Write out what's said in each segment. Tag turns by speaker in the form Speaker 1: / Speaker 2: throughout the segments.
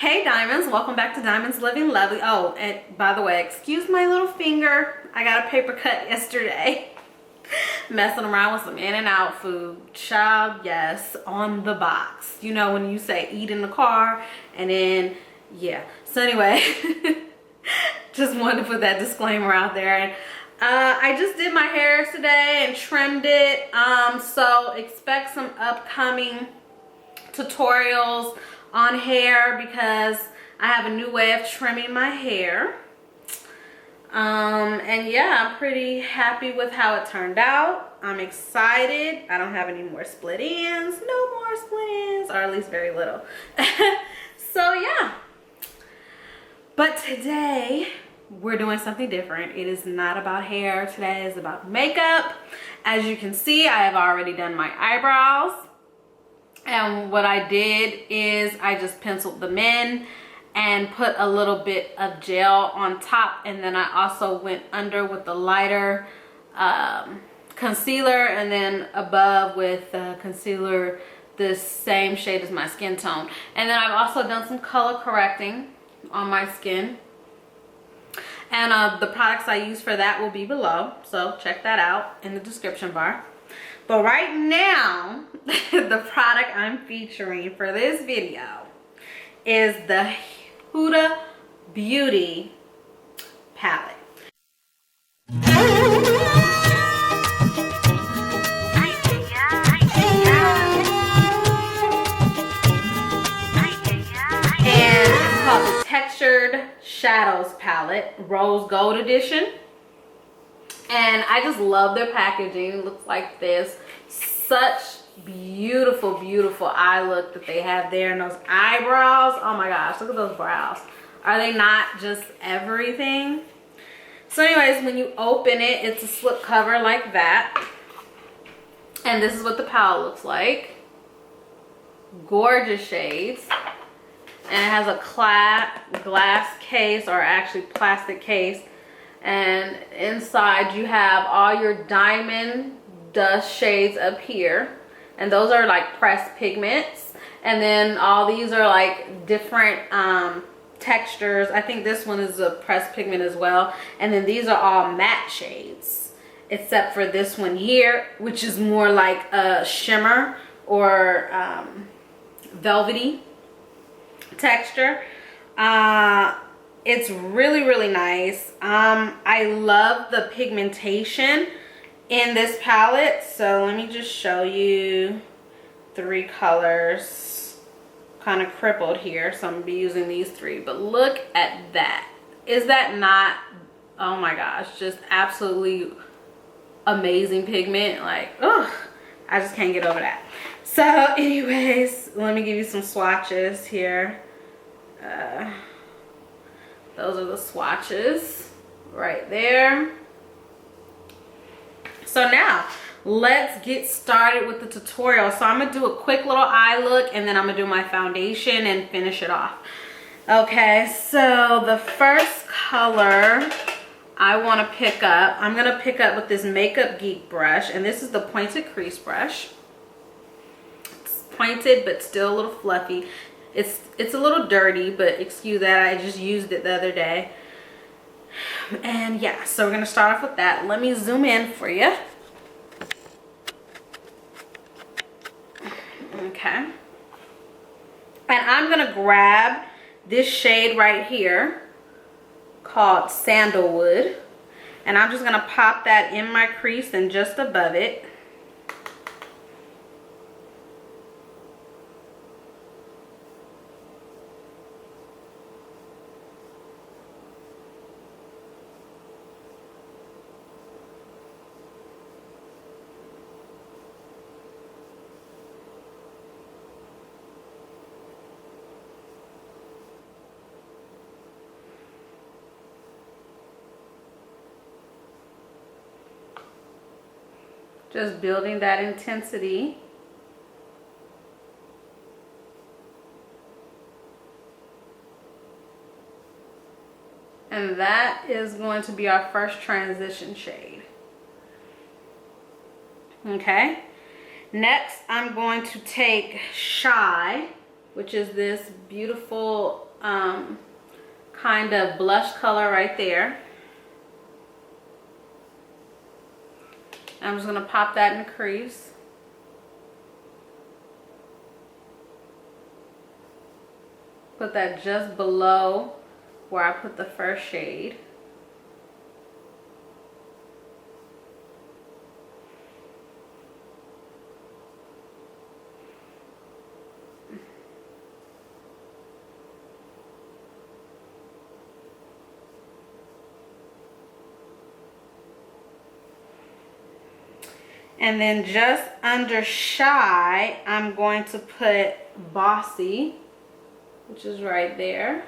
Speaker 1: Hey Diamonds, welcome back to Diamonds Living Lovely. Oh, and by the way, excuse my little finger. I got a paper cut yesterday. Messing around with some In-N-Out food. Child, yes, on the box. You know when you say eat in the car and then, yeah. So anyway, just wanted to put that disclaimer out there. And I just did my hair today and trimmed it. So expect some upcoming tutorials on hair because I have a new way of trimming my hair. And yeah, I'm pretty happy with how it turned out. I'm excited. I don't have any more split ends, no more split ends, or at least very little. So yeah, but today we're doing something different. It is not about hair. Today is about makeup. As you can see, I have already done my eyebrows. And what I did is I just penciled them in and put a little bit of gel on top, and then I also went under with the lighter concealer, and then above with concealer the same shade as my skin tone. And then I've also done some color correcting on my skin, and the products I use for that will be below, so check that out in the description bar. But right now, the product I'm featuring for this video is the Huda Beauty palette. And it's called the Textured Shadows palette, Rose Gold Edition. And I just love their packaging. It looks like this. Such beautiful, beautiful eye look that they have there. And those eyebrows, oh my gosh, look at those brows. Are they not just everything? So anyways, when you open it, it's a slip cover like that. And this is what the palette looks like. Gorgeous shades. And it has a glass case, or actually plastic case. And inside you have all your diamond dust shades up here, and those are like pressed pigments. And then all these are like different textures. I think this one is a pressed pigment as well. And then these are all matte shades, except for this one here, which is more like a shimmer or velvety texture. It's really, really nice. I love the pigmentation in this palette. So let me just show you 3 colors. Kind of crippled here, so I'm gonna be using these 3. But look at that. Is that not, oh my gosh, just absolutely amazing pigment. Like, ugh, I just can't get over that. So anyways, let me give you some swatches here. Those are the swatches right there. So now let's get started with the tutorial. So I'm gonna do a quick little eye look, and then I'm gonna do my foundation and finish it off. Okay, so the first color I want to pick up, I'm gonna pick up with this Makeup Geek brush, and this is the pointed crease brush. It's pointed but still a little fluffy. It's a little dirty, but excuse that, I just used it the other day. And yeah, so we're gonna start off with that. Let me zoom in for you. Okay. And I'm gonna grab this shade right here called Sandalwood, and I'm just gonna pop that in my crease and just above it. Just building that intensity. And that is going to be our first transition shade. Okay. Next, I'm going to take Shy which is this beautiful kind of blush color right there. I'm just going to pop that in the crease. Put that just below where I put the first shade. And then just under Shy, I'm going to put Bossy, which is right there.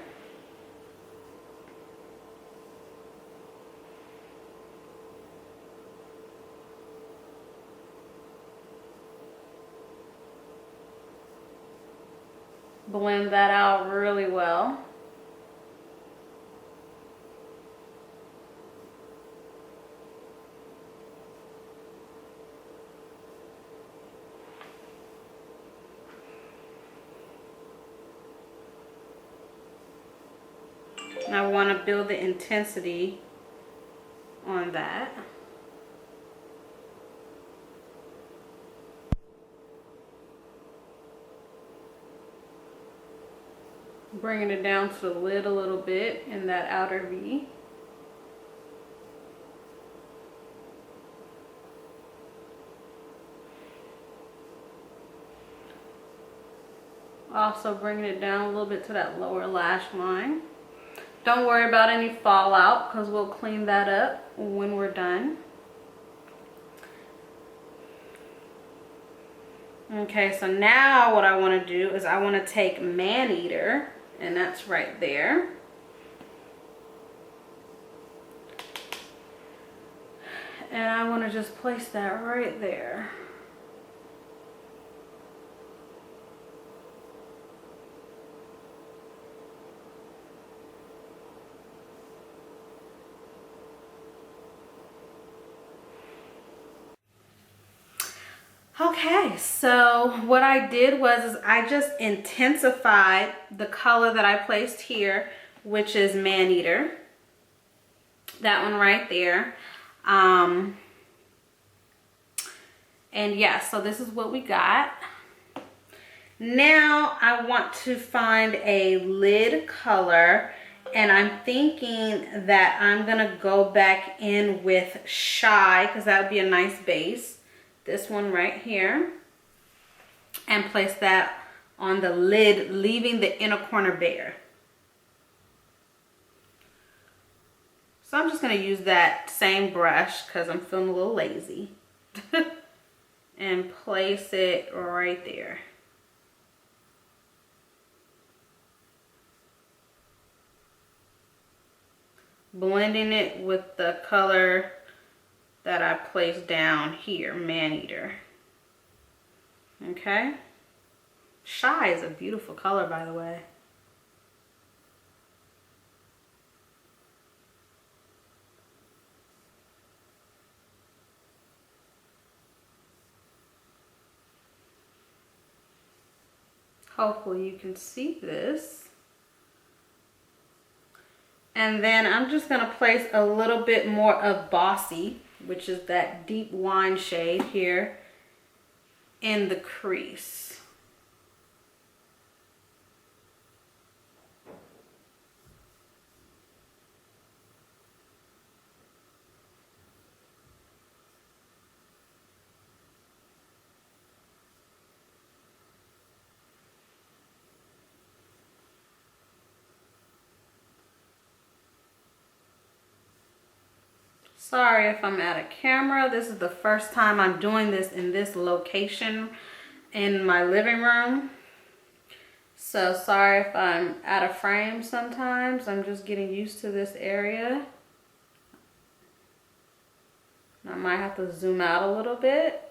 Speaker 1: Blend that out really well. And I want to build the intensity on that. Bringing it down to the lid a little bit in that outer V. Also bringing it down a little bit to that lower lash line. Don't worry about any fallout because we'll clean that up when we're done. Okay, so now what I want to do is I want to take Maneater, and that's right there. And I want to just place that right there. Okay, so what I did was I just intensified the color that I placed here, which is Maneater. That one right there. And yeah, so this is what we got. Now I want to find a lid color, and I'm thinking that I'm gonna go back in with Shy because that would be a nice base. This one right here, and place that on the lid, leaving the inner corner bare. So I'm just going to use that same brush because I'm feeling a little lazy and place it right there. Blending it with the color that I placed down here, Maneater. Okay. Shy is a beautiful color, by the way. Hopefully you can see this. And then I'm just gonna place a little bit more of Bossy, which is that deep wine shade here, in the crease. Sorry if I'm out of camera. This is the first time I'm doing this in this location in my living room. So sorry if I'm out of frame sometimes. I'm just getting used to this area. I might have to zoom out a little bit.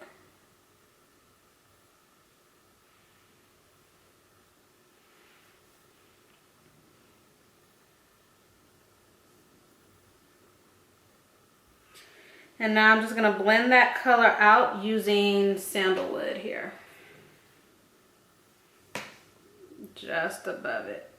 Speaker 1: And now I'm just going to blend that color out using Sandalwood here. just above it.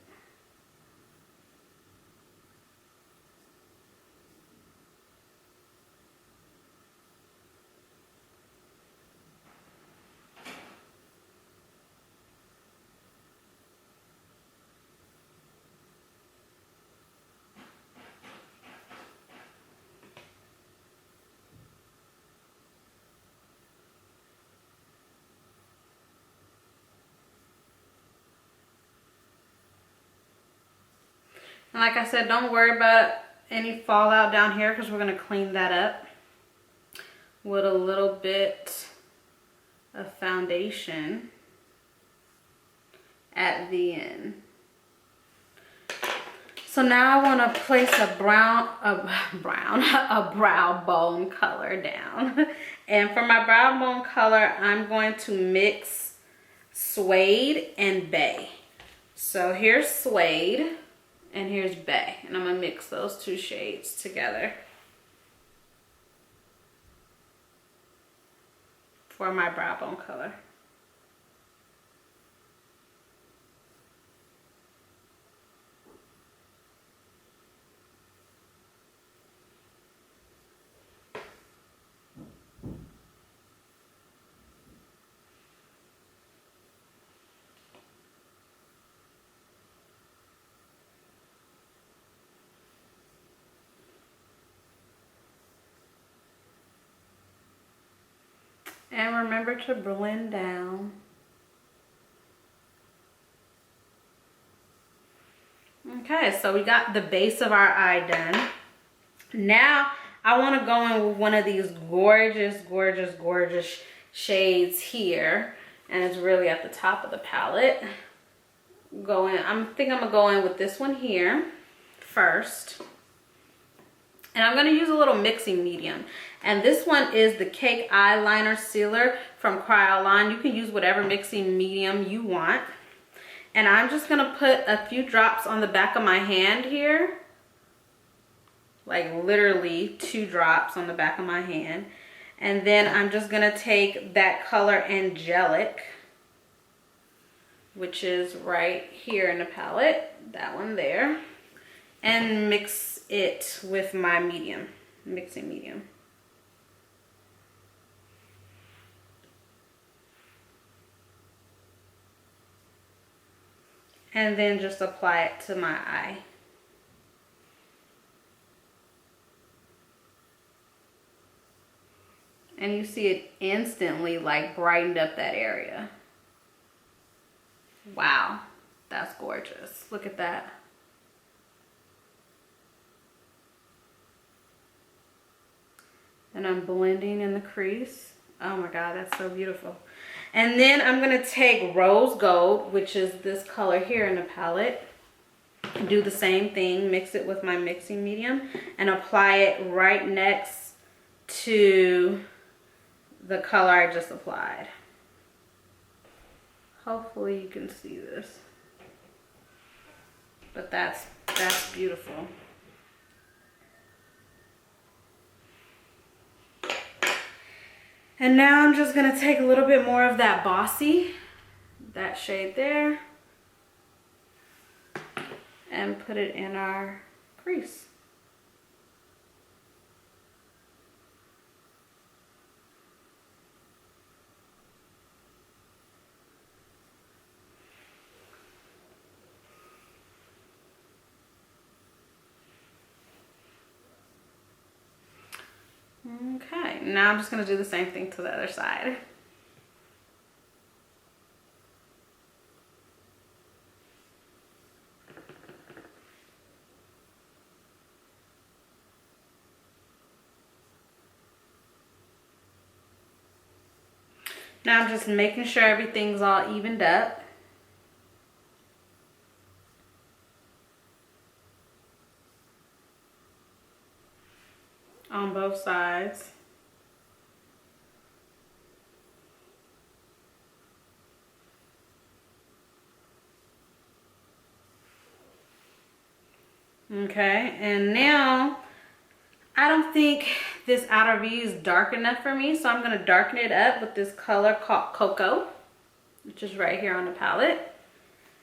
Speaker 1: And like I said, don't worry about any fallout down here because we're going to clean that up with a little bit of foundation at the end. So now I want to place a brow bone color down. And for my brow bone color, I'm going to mix Suede and Bay. So here's Suede and here's Bay. And I'm going to mix those two shades together for my brow bone color. And remember to blend down. Okay, so we got the base of our eye done. Now I want to go in with one of these gorgeous, gorgeous, gorgeous shades here. And it's really at the top of the palette. I think I'm gonna go in with this one here first. And I'm going to use a little mixing medium. And this one is the Cake Eyeliner Sealer from Cryoline. You can use whatever mixing medium you want. And I'm just going to put a few drops on the back of my hand here. Like literally 2 drops on the back of my hand. And then I'm just going to take that color Angelic, which is right here in the palette. That one there. And mix it with my mixing medium. And then just apply it to my eye. And you see it instantly like brightened up that area. Wow, that's gorgeous. Look at that. And I'm blending in the crease. Oh my God, that's so beautiful. And then I'm gonna take Rose Gold, which is this color here in the palette. Do the same thing, mix it with my mixing medium and apply it right next to the color I just applied. Hopefully you can see this. But that's beautiful. And now I'm just gonna take a little bit more of that Bossy, that shade there, and put it in our crease. Okay, now I'm just going to do the same thing to the other side. Now I'm just making sure everything's all evened up. On both sides. Okay, and now I don't think this outer V is dark enough for me, so I'm going to darken it up with this color called Cocoa, which is right here on the palette.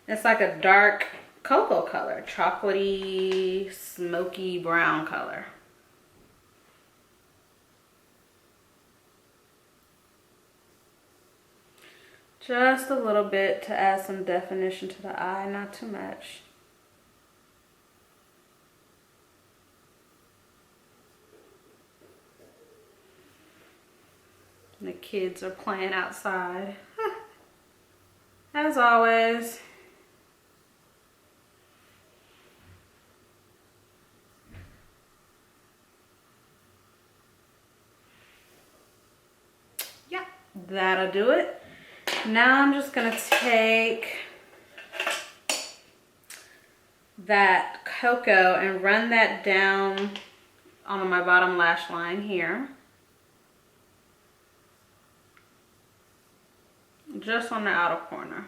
Speaker 1: It's like a dark cocoa color, chocolatey, smoky brown color. Just a little bit to add some definition to the eye, not too much. The kids are playing outside, as always. Yeah, that'll do it. Now I'm just gonna take that cocoa and run that down on my bottom lash line here. Just on the outer corner.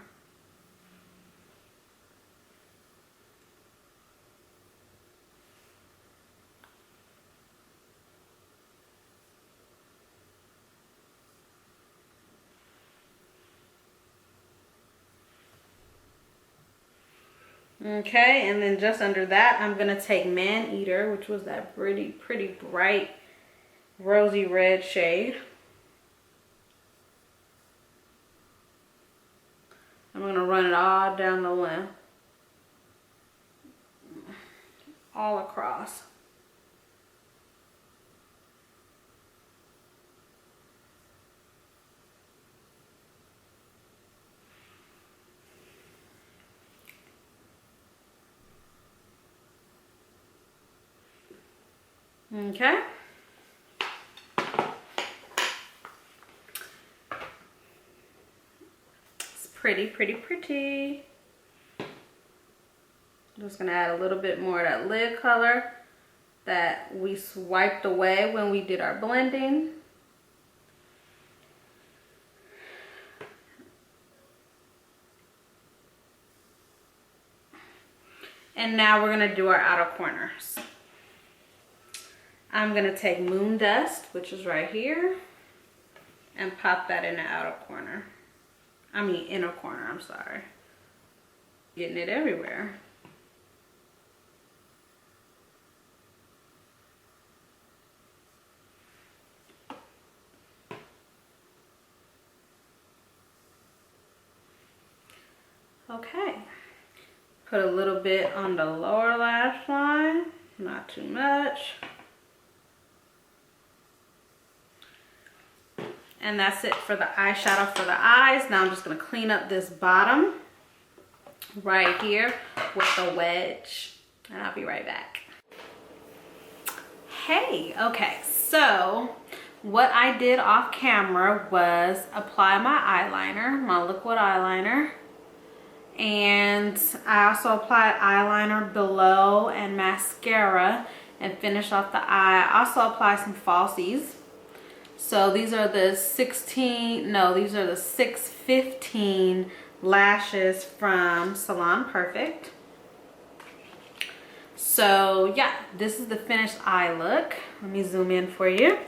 Speaker 1: Okay, and then just under that, I'm gonna take Man Eater, which was that pretty bright rosy red shade. I'm gonna run it all down the length, all across. Okay. It's pretty. I'm just gonna add a little bit more of that lid color that we swiped away when we did our blending. And now we're gonna do our outer corners. I'm gonna take Moon Dust, which is right here, and pop that in the outer corner. I mean inner corner, I'm sorry. Getting it everywhere. Okay. Put a little bit on the lower lash line, not too much. And that's it for the eyeshadow for the eyes. Now I'm just gonna clean up this bottom right here with a wedge, and I'll be right back. Hey, okay, so what I did off camera was apply my eyeliner, my liquid eyeliner. And I also applied eyeliner below and mascara and finish off the eye. I also applied some falsies. So these are the 615 lashes from Salon Perfect. So yeah, this is the finished eye look. Let me zoom in for you.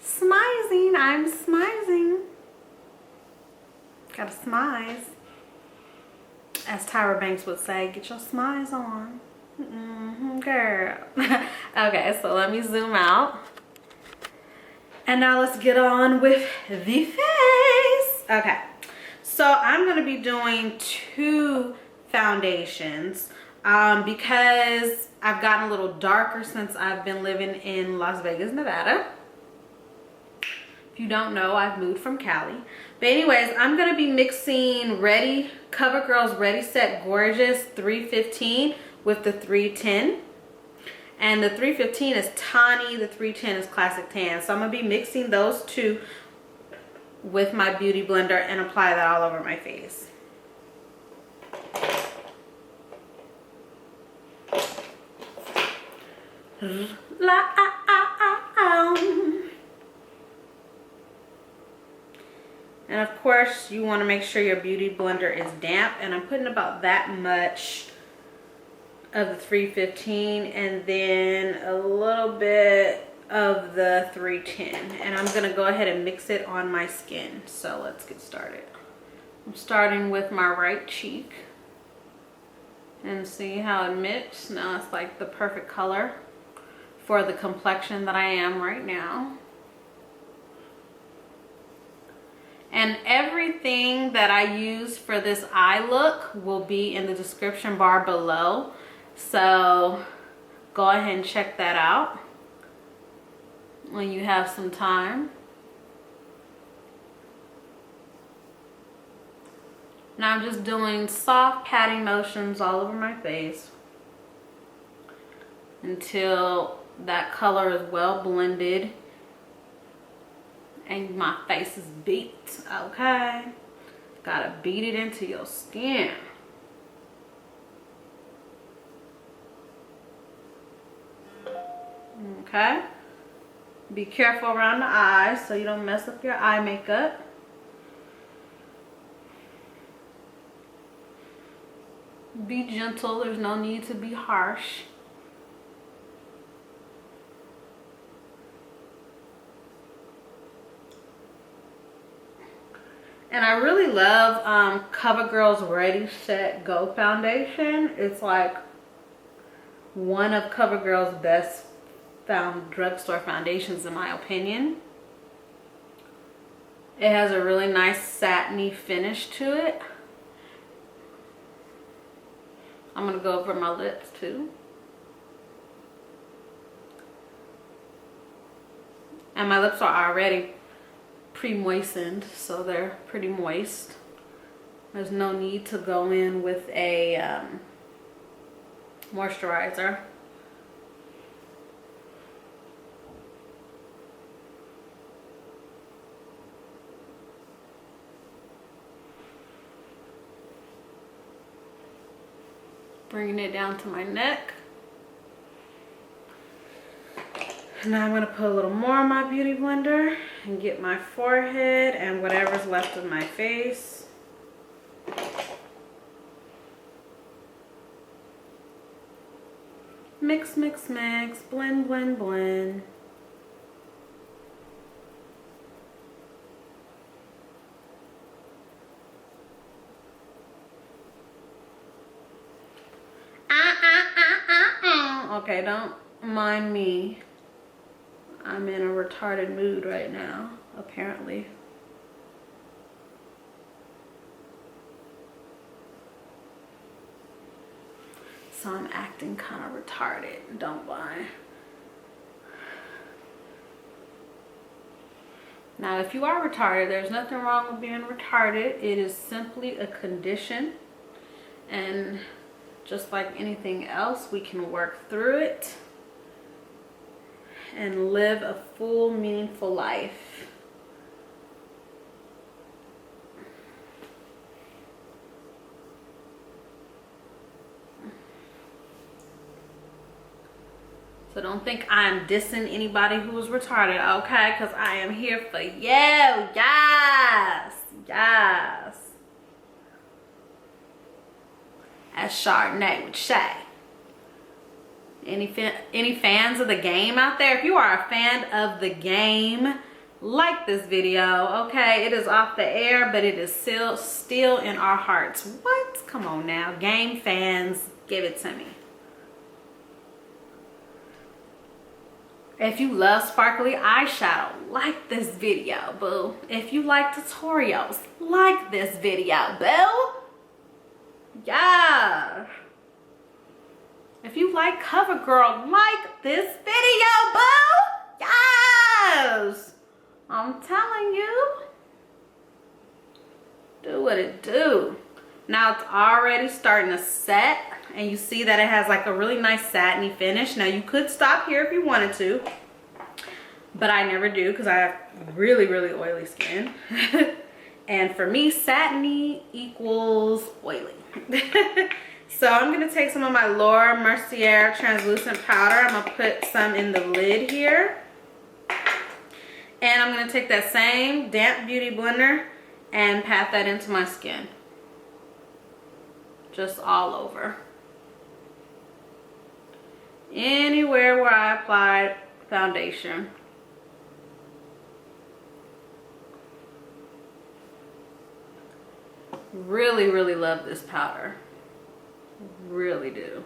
Speaker 1: Smizing, I'm smizing. Gotta smize. As Tyra Banks would say, get your smize on. Girl. Okay, so let me zoom out. And now let's get on with the face. Okay, so I'm gonna be doing 2 foundations because I've gotten a little darker since I've been living in Las Vegas, Nevada. If you don't know, I've moved from Cali. But anyways, I'm gonna be mixing Covergirl's Ready Set Gorgeous 315 with the 310. And the 315 is Tawny, the 310 is Classic Tan. So I'm gonna be mixing those 2 with my beauty blender and apply that all over my face. And of course, you want to make sure your beauty blender is damp. And I'm putting about that much of the 315 and then a little bit of the 310. And I'm going to go ahead and mix it on my skin. So let's get started. I'm starting with my right cheek. And see how it mixed? Now it's like the perfect color for the complexion that I am right now. And everything that I use for this eye look will be in the description bar below. So go ahead and check that out when you have some time. Now I'm just doing soft patting motions all over my face until that color is well blended and my face is beat, okay? Gotta beat it into your skin. Okay? Be careful around the eyes so you don't mess up your eye makeup. Be gentle, there's no need to be harsh. And I really love Covergirl's Ready, Set, Go foundation. It's like one of Covergirl's best drugstore foundations in my opinion. It has a really nice satiny finish to it. I'm gonna go over my lips too. And my lips are already pre-moistened, so they're pretty moist. There's no need to go in with a moisturizer. Bringing it down to my neck. Now I'm going to put a little more on my beauty blender and get my forehead and whatever's left of my face. Mix, mix, mix, blend, blend, blend. Okay, don't mind me. I'm in a retarded mood right now, apparently. So I'm acting kind of retarded, don't lie. Now, if you are retarded, there's nothing wrong with being retarded. It is simply a condition. And just like anything else, we can work through it and live a full, meaningful life. So don't think I'm dissing anybody who is retarded, okay? Because I am here for you. Yes, yes. As Chardonnay would say. Any fans of the game out there? If you are a fan of the game, like this video, okay? It is off the air, but it is still in our hearts. What? Come on now. Game fans, give it to me. If you love sparkly eyeshadow, like this video, boo. If you like tutorials, like this video, boo. Yeah. If you like Covergirl, like this video, boo. Yes. I'm telling you. Do what it do. Now it's already starting to set. And you see that it has like a really nice satiny finish. Now you could stop here if you wanted to. But I never do because I have really, really oily skin. And for me, satiny equals oily. So I'm going to take some of my Laura Mercier translucent powder. I'm going to put some in the lid here. And I'm going to take that same damp beauty blender and pat that into my skin. Just all over. Anywhere where I applied foundation. Really, really love this powder. Really do.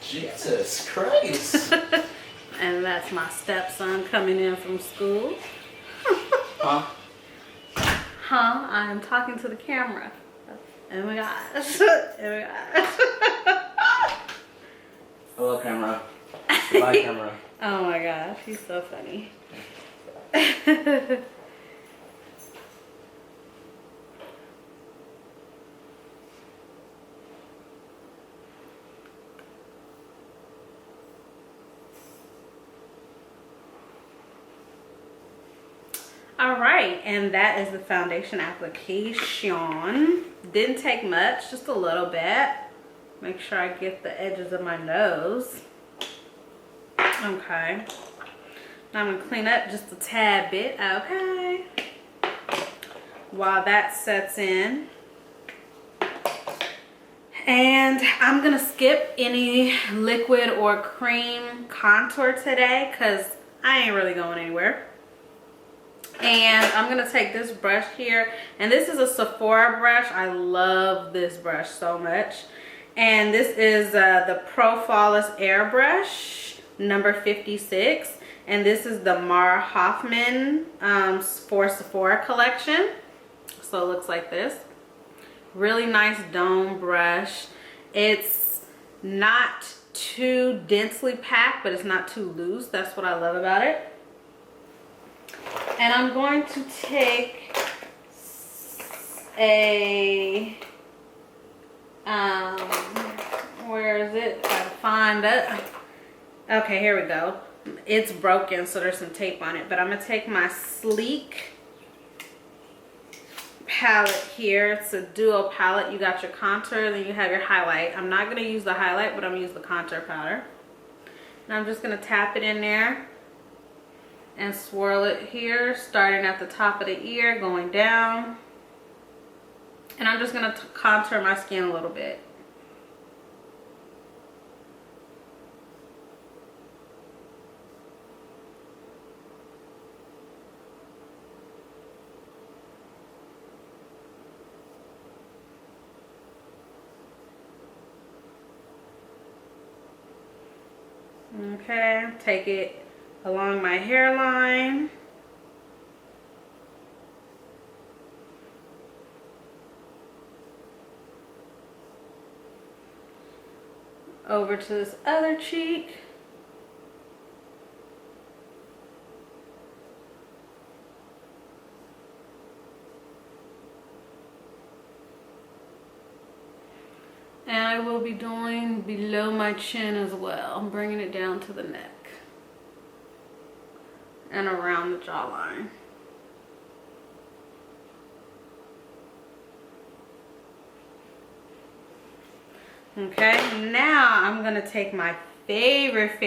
Speaker 2: Jesus Christ.
Speaker 1: And that's my stepson coming in from school.
Speaker 2: Huh?
Speaker 1: Huh? I am talking to the camera. Oh my gosh. Oh my gosh.
Speaker 2: Hello, camera. Bye, camera.
Speaker 1: Oh my gosh, he's so funny. All right, and that is the foundation application. Didn't take much, just a little bit. Make sure I get the edges of my nose. Okay. Now I'm gonna clean up just a tad bit, okay? While that sets in. And I'm gonna skip any liquid or cream contour today because I ain't really going anywhere. And I'm gonna take this brush here, and this is a Sephora brush. I love this brush so much. And this is the Pro Flawless Airbrush number 56, and this is the Mara Hoffman for Sephora collection. So it looks like this. Really nice dome brush. It's not too densely packed, but it's not too loose. That's what I love about it. And I'm going to take a, where is it? Gotta find it. Okay, here we go. It's broken, so there's some tape on it. But I'm gonna take my Sleek palette here. It's a duo palette. You got your contour, then you have your highlight. I'm not gonna use the highlight, but I'm gonna use the contour powder. And I'm just gonna tap it in there and swirl it here, starting at the top of the ear, going down. And I'm just gonna contour my skin a little bit. Okay, take it along my hairline. Over to this other cheek. And I will be doing below my chin as well. I'm bringing it down to the neck and around the jawline. Okay, now I'm gonna take my favorite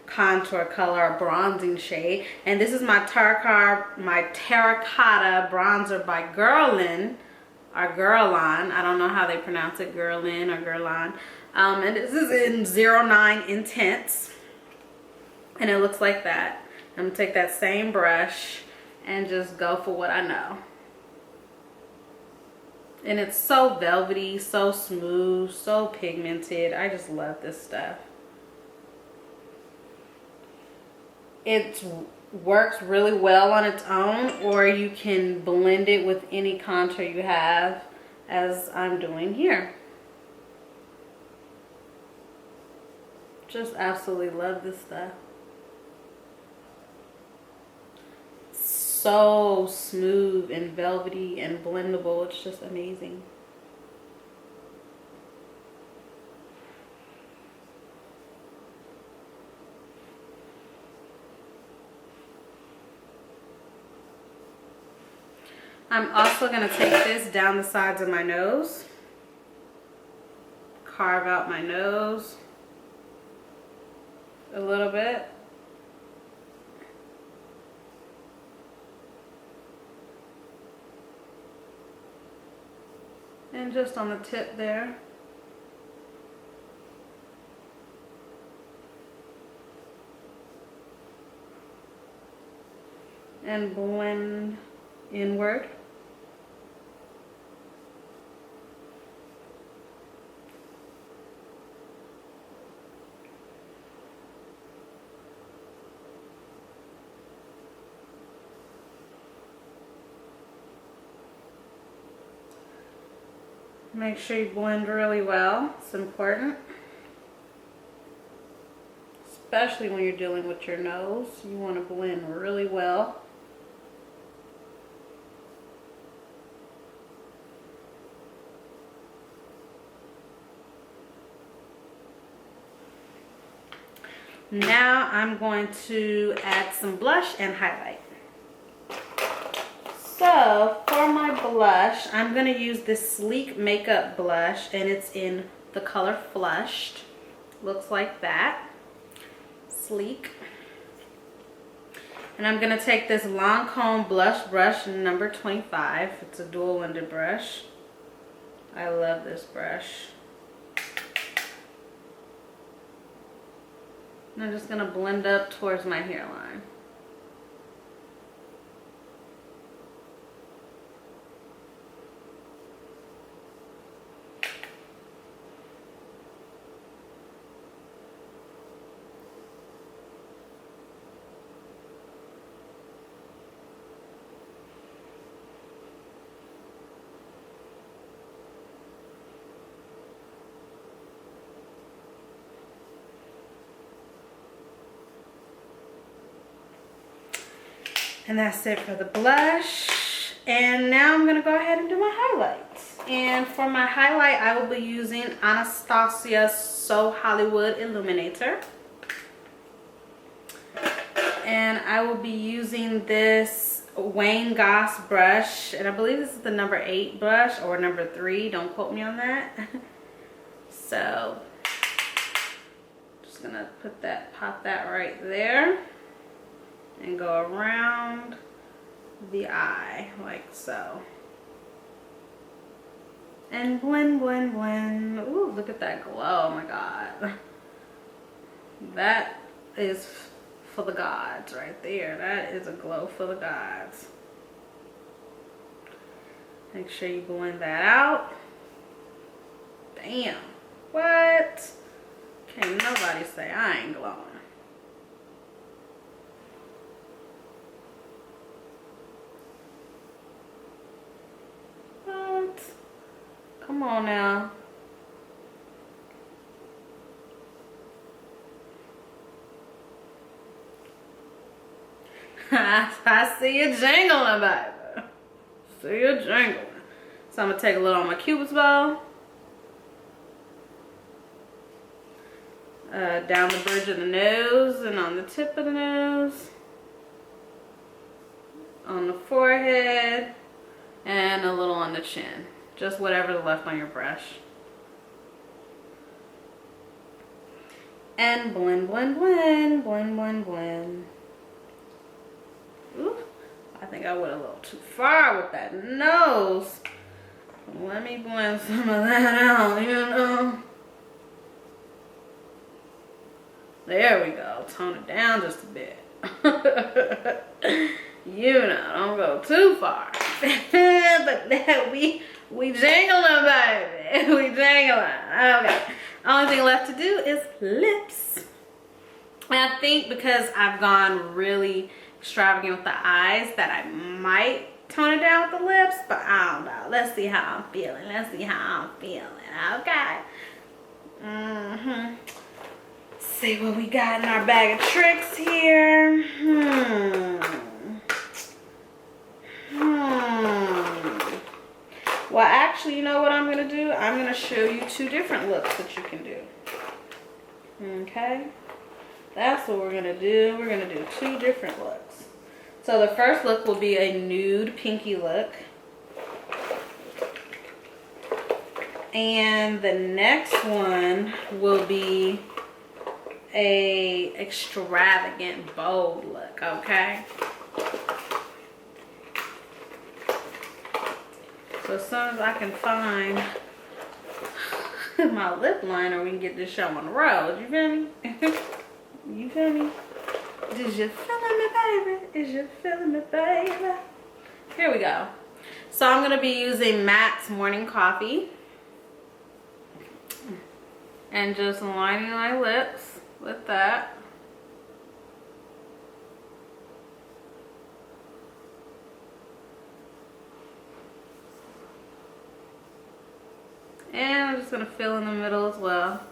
Speaker 1: contour color, bronzing shade, and this is my Terracotta bronzer by Guerlain, or Guerlain. I don't know how they pronounce it, Guerlain or Guerlain. And this is in 09 Intense, and it looks like that. I'm gonna take that same brush and just go for what I know. And it's so velvety, so smooth, so pigmented. I just love this stuff. It works really well on its own, or you can blend it with any contour you have, as I'm doing here. Just absolutely love this stuff. So smooth and velvety and blendable. It's just amazing. I'm also going to take this down the sides of my nose. Carve out my nose a little bit. And just on the tip there. And blend inward. Make sure you blend really well. It's important. Especially when you're dealing with your nose. You want to blend really well. Now I'm going to add some blush and highlight. So for my blush, I'm going to use this Sleek Makeup blush, and it's in the color Flushed. Looks like that. Sleek. And I'm going to take this Lancome blush brush number 25. It's a dual-winded brush. I love this brush. And I'm just going to blend up towards my hairline. And that's it for the blush. And now I'm going to go ahead and do my highlights. And for my highlight, I will be using Anastasia's So Hollywood Illuminator. And I will be using this Wayne Goss brush. And I believe this is the number 8 brush or number 3. Don't quote me on that. So, just going to pop that right there. And go around the eye like so. And blend, blend, blend. Ooh, look at that glow. Oh my God. That is for the gods right there. That is a glow for the gods. Make sure you blend that out. Damn. What? Can't nobody say I ain't glowing. Come on now. I see you jingling, baby. See you jingling. So I'm going to take a little on my Cupid's bow. Down the bridge of the nose and on the tip of the nose. On the forehead. And a little on the chin. Just whatever's left on your brush. And blend, blend, blend, blend, blend, blend. Ooh, I think I went a little too far with that nose. Let me blend some of that out, you know. There we go. Tone it down just a bit. You know, don't go too far. But that we jingling, baby. We jingling. Okay. Only thing left to do is lips. And I think because I've gone really extravagant with the eyes that I might tone it down with the lips, but I don't know. Let's see how I'm feeling. Let's see how I'm feeling. Okay. See what we got in our bag of tricks here. Well, actually, you know what I'm going to do? I'm going to show you 2 different looks that you can do. Okay? That's what we're going to do. We're going to do 2 different looks. So the first look will be a nude pinky look. And the next one will be a extravagant bold look, okay? So as soon as I can find my lip liner, we can get this show on the road. You feel me? You feel me? Is you feeling me, baby? Is you feeling me, baby? Here we go. So I'm going to be using MAC's Morning Coffee. And just lining my lips with that. And I'm just going to fill in the middle as well.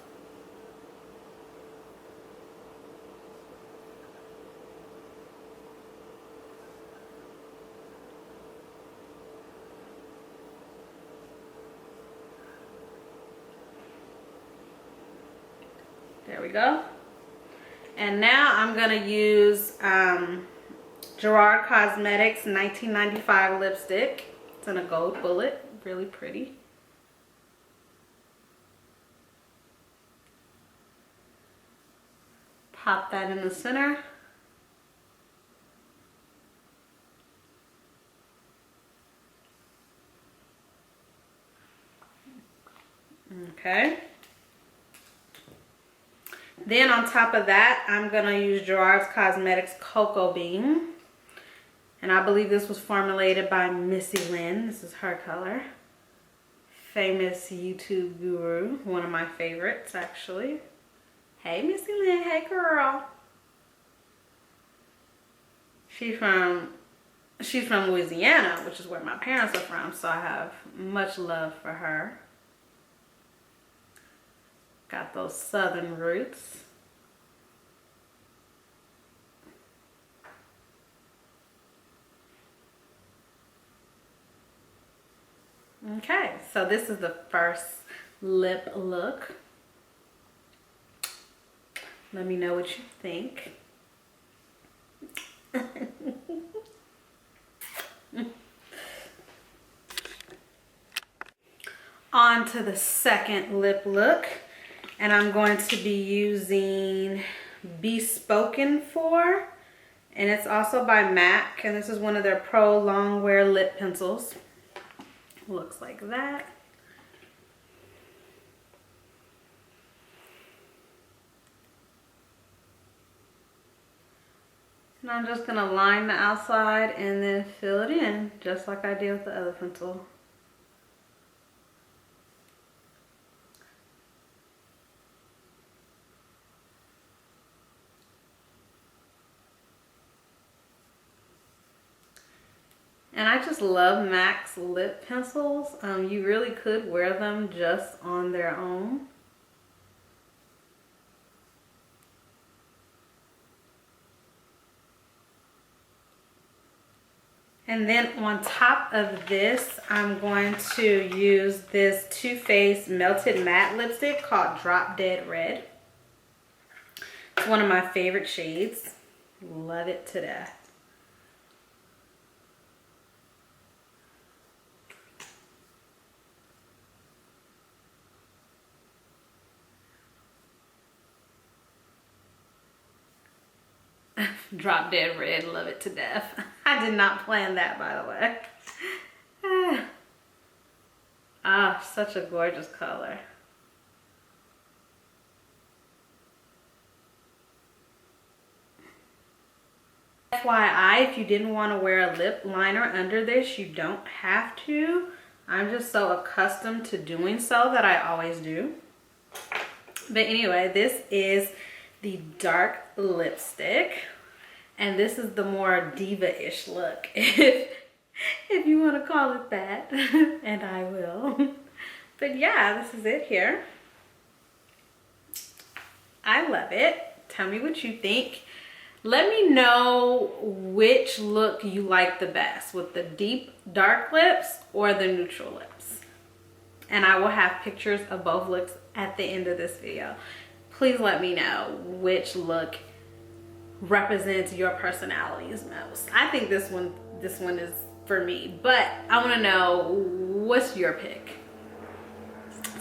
Speaker 1: There we go. And now I'm going to use Gerard Cosmetics 1995 lipstick. It's in a gold bullet. Really pretty. Pop that in the center. Okay. Then on top of that, I'm going to use Gerard Cosmetics Cocoa Bean. And I believe this was formulated by Missy Lynn. This is her color. Famous YouTube guru. One of my favorites, actually. Hey, Missy Lynn. Hey, girl. She's from Louisiana, which is where my parents are from. So I have much love for her. Got those southern roots. Okay, so this is the first lip look. Let me know what you think. On to the second lip look. And I'm going to be using Bespoken For. And it's also by MAC. And this is one of their Pro Longwear lip pencils. Looks like that. And I'm just going to line the outside and then fill it in. Just like I did with the other pencil. And I just love MAC's lip pencils. You really could wear them just on their own. And then on top of this, I'm going to use this Too Faced Melted Matte Lipstick called Drop Dead Red. It's one of my favorite shades. Love it to death. Drop Dead Red, love it to death. I did not plan that, by the way. Ah, such a gorgeous color. FYI, if you didn't want to wear a lip liner under this, you don't have to. I'm just so accustomed to doing so that I always do. But anyway, this is the dark lipstick. And this is the more diva-ish look, if you want to call it that. And I will. But yeah, this is it here. I love it. Tell me what you think. Let me know which look you like the best, with the deep dark lips or the neutral lips. And I will have pictures of both looks at the end of this video. Please let me know which look represents your personalities most. I think this one is for me, but I want to know what's your pick.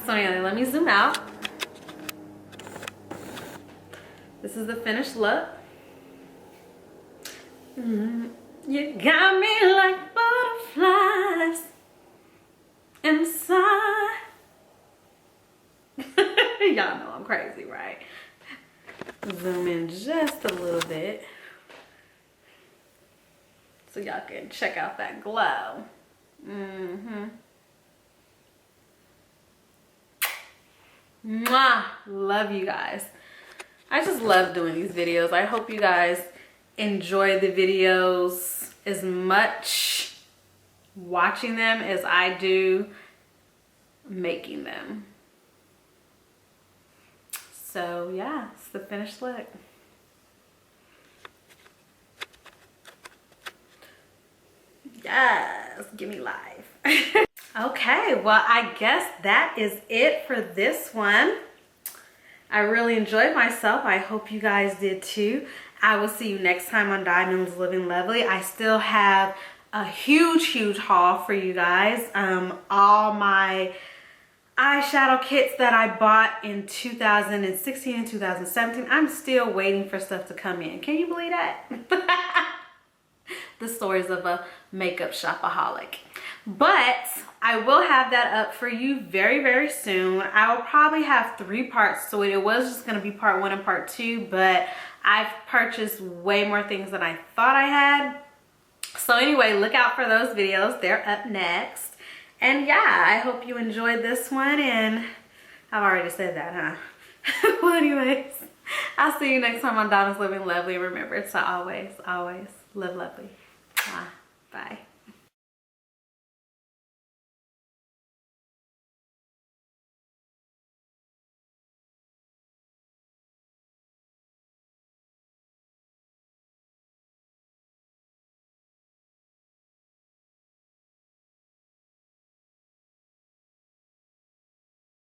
Speaker 1: So anyway, let me zoom out. This is the finished look. You got me like butterflies. Y'all know I'm crazy, right? Zoom in just a little bit so y'all can check out that glow. Mwah! Love you guys. I just love doing these videos. I hope you guys enjoy the videos as much watching them as I do making them. So yeah, it's the finished look. Yes, give me life. Okay, well, I guess that is it for this one. I really enjoyed myself. I hope you guys did too. I will see you next time on Diamonds Living Lovely. I still have a huge haul for you guys. All my eyeshadow kits that I bought in 2016 and 2017. I'm still waiting for stuff to come in. Can you believe that? The stories of a makeup shopaholic. But I will have that up for you very soon. I will probably have 3 parts to it. It was just going to be part 1 and part 2, but I've purchased way more things than I thought I had. So anyway, look out for those videos. They're up next. And yeah, I hope you enjoyed this one, and I've already said that, huh? Well, anyways, I'll see you next time on Diamonds Living Lovely. Remember to always live lovely. Bye.